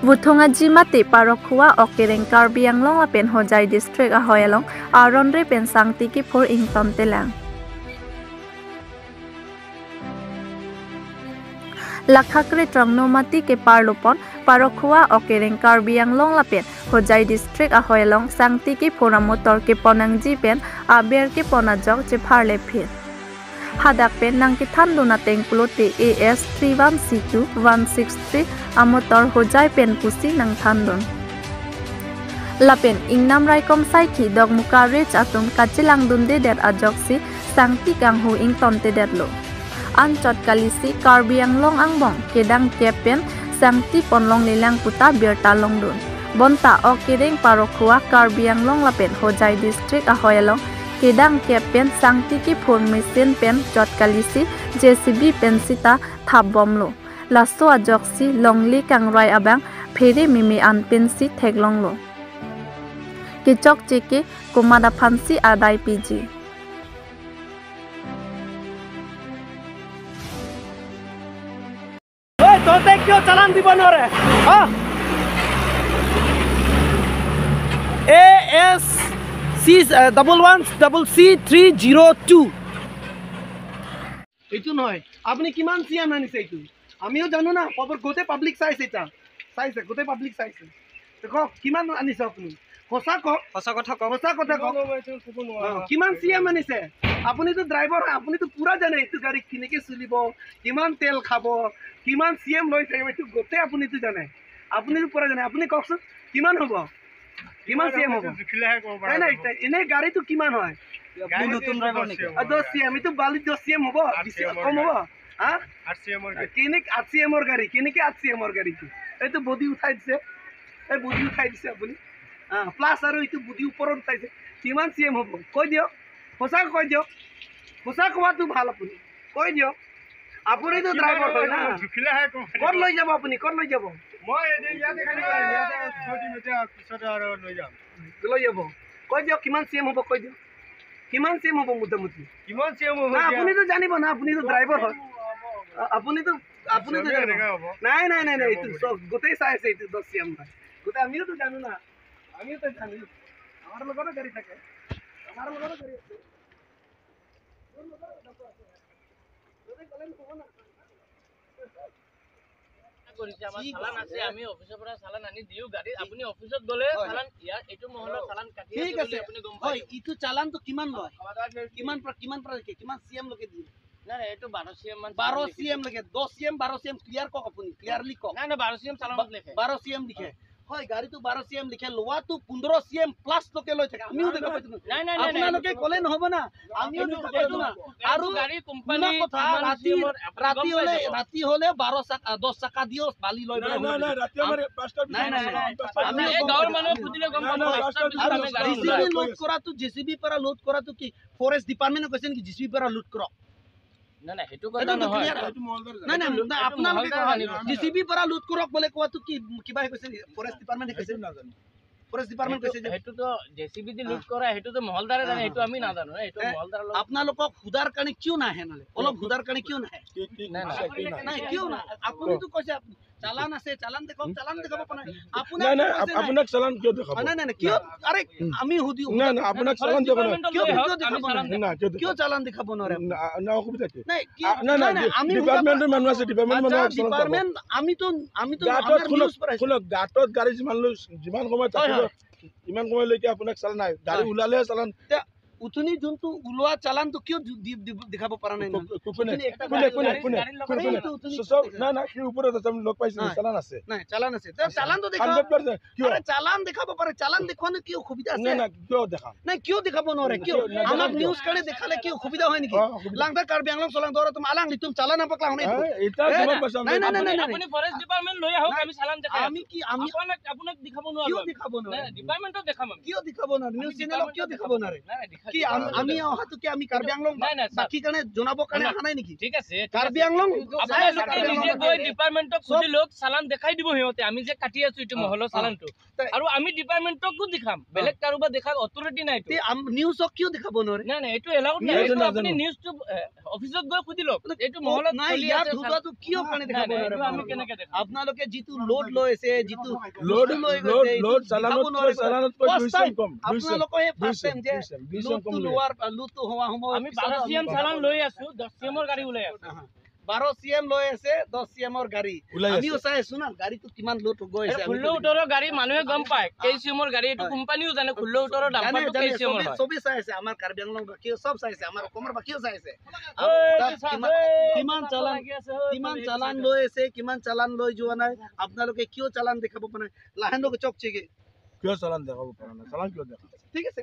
Buthonga jimati parokhuwa okereng Karbi Anglong lapen Hojai district ahoyalong aron re pen sangti ki for ington telang. Lakhakre trangno mati ke parlopon parokhuwa okereng Karbi Anglong lapen Hojai district ahoyalong sangti ki phora motor ke ponangji pen aber ke ponajok je pharle phir. Hadak pen nang ki thanduna tengpulote AS 31C2 163 amotor Hojai pen pusi nang thandon. Lapen ingnam raikom saiki dogmuka rich atum kachilang dunde det ajoksi sangti kanghu ington te detlo. Anchot kalisi Karbi Anglong angbong kedang kepen sangti ponlong lilang puta bertalong dun. Bonta okereng parokhuwa Karbi Anglong lapen Hojai district ahoyalong kedang kepen sangti ki phur mesin pen chot kalisi JCB pen sita thabomlo. Lasto ajoksi longli kangrai abang phere mimi an pen si theglonglo. Kichok cheke kumada phansi adai PG. তোতে কিয় চালান দিব নৰে AS 11C302 এইটো নহয় আপুনি কিমান CM আনিছে এইটো আমিও জানো না খবৰ গোটে পাব্লিক চাইছে এটা চাইছে গোটে পাব্লিক চাইছে দেখো কিমান আনিছে আপুনি সঁচা কথা কওক কিমান সিএম আনিছে আপুনিতো ড্ৰাইভাৰ আপুনিতো পুৰা জানে এইটো গাড়ী কিনেকে চলিব কিমান তেল খাব কিমান সিএম লৈ থাকিব এইটো গোটে আপুনিতো জানে আপুনিতো পুৰা জানে আপুনি কওকচোন কিমান হ'ব কিমান সিএম হ'ব নাই নাই এনে গাড়ীটো কিমান হয় গাড়ী নতুন ড্ৰাইভাৰ নেকি 10 সিএম এইটো বালি 10 সিএম হ'ব কম হ'ব হা 8 সিএম ৰ কিনিক 8 সিএম ৰ গাড়ী কিনেকে 8 সিএম ৰ গাড়ী এইটো বডি উঠাই দিছে এই বডি উঠাই দিছে আপুনি প্লাস আৰু এইটো বডি ওপৰত উঠাইছে কিমান সিএম হ'ব কৈ দিয়ক সঁচা কৈ দিয়ক সঁচা কোৱাটো ভাল আপুনি কৈ দিয়ক আপুনিতো ড্ৰাইভাৰ হয় না ক'ত লৈ যাব আপুনি ক'ত লৈ যাব মই ইয়াতে খালি ইয়াতে 6 মিটাৰ পিছত আৰু লৈ যাম লৈ যাব কৈ দিয়ক কিমান সিএম হ'ব কৈ দিয়ক কিমান সিএম হ'ব মোটামুটি কিমান সিএম হ'ব আপুনিতো জানিব না আপুনিতো ড্ৰাইভাৰ হয় আপুনিতো নাই নাই নাই নাই এইটো সব গোটেই চাই আছে এইটো 10 সিএম নাই গোটেই আমিওতো জানো না আমিওতো জানো আমাৰ লগতো গাড়ী থাকে আমাৰ লগতো গাড়ী আছে চালান আছে আমি অফিসৰ পৰা চালান আনি দিও গাড়ী আপুনি অফিসত গলে চালান ইয়াৰ এটো মহলৰ চালান কাটি ঠিক আছে আপুনি গম পায় ইটো চালানটো কিমান লয় কিমান সিএম লকে দিয়ে না এটো 12 সিএম মান 12 সিএম লকে 10 সিএম 12 সিএম ক্লিয়ার কক আপুনি ক্লিয়ারলি কক না না 12 সিএম চালানত লিখে 12 সিএম লিখে হয় গাড়ীটো 12 সিএম লিখে লোৱাটো 15 সিএম প্লাস লকে লৈ থাকে আমিও দেখা পাইছো নাই নাই আপোনালোকে কলে নহব না আমিও দেখা পাইছো না আৰু গাড়ী কোম্পানী ৰাতি হলে 12 চাকা 10 চাকা দিও বালি লৈ নাই নাই ৰাতি আমাৰ 5টা আমি এই গাঁৱৰ মানুহ খুদিলে গম পাব আমি গাড়ী লোড কৰাটো জেসিবি পৰা লোড কৰাটো কি ফৰেষ্ট ডিপাৰ্টমেন্টে কৈছে নেকি জেসিবি পৰা লোড কৰক না না হেতু কথা নহয় নাই নাই আপোনালোকে জেসিবি পৰা লোড কৰক বলে কোৱাটো কি কিবা কৈছে ফৰেষ্ট ডিপাৰ্টমেন্টে কৈছে নাজানো ফৰেষ্ট ডিপাৰ্টমেন্ট কৈছে যে হেতু তো জেসিবি দি লোড কৰা হেতু তো মহলদাৰে জানে হেতু আমি নাজানো হেতু মহলদাৰ আপোনালোকক খুদাৰ কাৰণে কিয় নাহে নালে অলপ খুদাৰ কাৰণে কিয় নাহে নাই কিয় না আপুনিতো কৈছে চালান আছে চালান দেখক চালান দেখাব পানে আপোনাক চালান কিয় দেখাব নাই নাই কিয় আৰে আমি হুদি না না আপোনাক চালান দেখাব না কিয় দেখাব না কিয় চালান দেখাব নৰে না অসুবিধা কি নাই না না আমি ডিপাৰ্টমেন্টৰ মানুহ আছে ডিপাৰ্টমেন্ট আমিতো শুনক গাটত গাড়ী যিমান সময় থাকিব ইমান সময়লৈকে আপোনাক চালান নাই গাড়ী উলালে চালান উঠনি যোনটো উলোৱা চালানটো কিয় দেখাব পৰা নাই কোনে না না কি ওপৰত আছে আমি লগ পাইছো চালান আছে নাই চালান আছে চালানটো দেখাব কিয় চালান দেখাব পাৰে চালান দেখুৱানো কি অসুবিধা আছে না কিয় দেখা নাই কিয় দেখাব নোৱাৰে কিয় আমাক নিউজ কাৰ্ডে দেখালে কি অসুবিধা হয় নেকি লাংদা কাৰ্বি আংলং চলাং দৰা তুমি আলাং লিতুম চালান আপকলা হনে এটা তোমাক পাছাম নাই নাই নাই আপুনি ফৰেষ্ট ডিপাৰ্টমেন্ট লৈ আহক আমি চালান দেখাম আমি আপোনাক দেখাব নোৱাৰো কিয় দেখাব নোৱাৰে ডিপাৰ্টমেন্টত দেখাম কিয় দেখাব নোৱাৰে নিউজ চেনেলক কিয় দেখাব নোৱাৰে নাই কি আমি অহাটো কি আমি কাৰ্বি আংলং নাই, নাই, বাকী কাৰণে জনাবৰ কাৰণে অহা নাই নেকি ঠিক আছে কাৰ্বি আংলং আপোনালোকে নিজে গৈ ডিপাৰ্টমেণ্টক সুধি লওক চালান দেখাই দিব সিহঁতে আমি যে কাটি আছো এইটো মহলৰ চালানটো আৰু আমি ডিপাৰ্টমেণ্টকো দেখাম বেলেগ কাৰোবাৰ দেখাৰ অথৰিটি নাই নিউজক কিয় দেখাব নোৱাৰে নাই নাই এইটো এলাউড নাই এইটো আপুনি নিউজটো অফিচত গৈ সুধি লওক এইটো মহলত নাই চলি ইয়াত আছে ধুবাটো কিয় কাৰণে দেখাব নাই, নোৱাৰে এইটো আমি কেনেকে দেখাম আপোনালোকে যিটো লোড লৈ আছে যিটো লোড লৈ লোড গৈছে লোড চালানতকৈ 200 কম আপোনালোকে ফাৰ্ষ্ট টাইম যে 200 কম লোডটো হোৱা সময় আমি 12 CM চালান লৈ আছো 10 CM ৰ গাড়ী ওলাই আছে 12 CM লৈ আছে 10 CM ৰ গাড়ী ওলাই আছে। আমিও চাই আছো না গাড়ীটো কিমান লোড গৈ আছে 16-17 গাড়ী মানুহে গম পায় কেই CM ৰ গাড়ী এইটো কোম্পানীও জানে 16-17 ডাম্পাৰটো কেই CM ৰ হয় চবেই চাই আছে আমাৰ কাৰ্বি আংলং বাকীও চব চাই আছে আমাৰ অসমৰ বাকীও চাই আছে কিমান চালান লৈ আছে কিমান চালান লৈ যোৱা নাই আপোনালোকে কিয় চালান দেখাব পৰা নাই লাহেনক চক চিগে কিয় চালান দেখাব পৰা নাই চালান কিয় দেখাব ঠিক আছে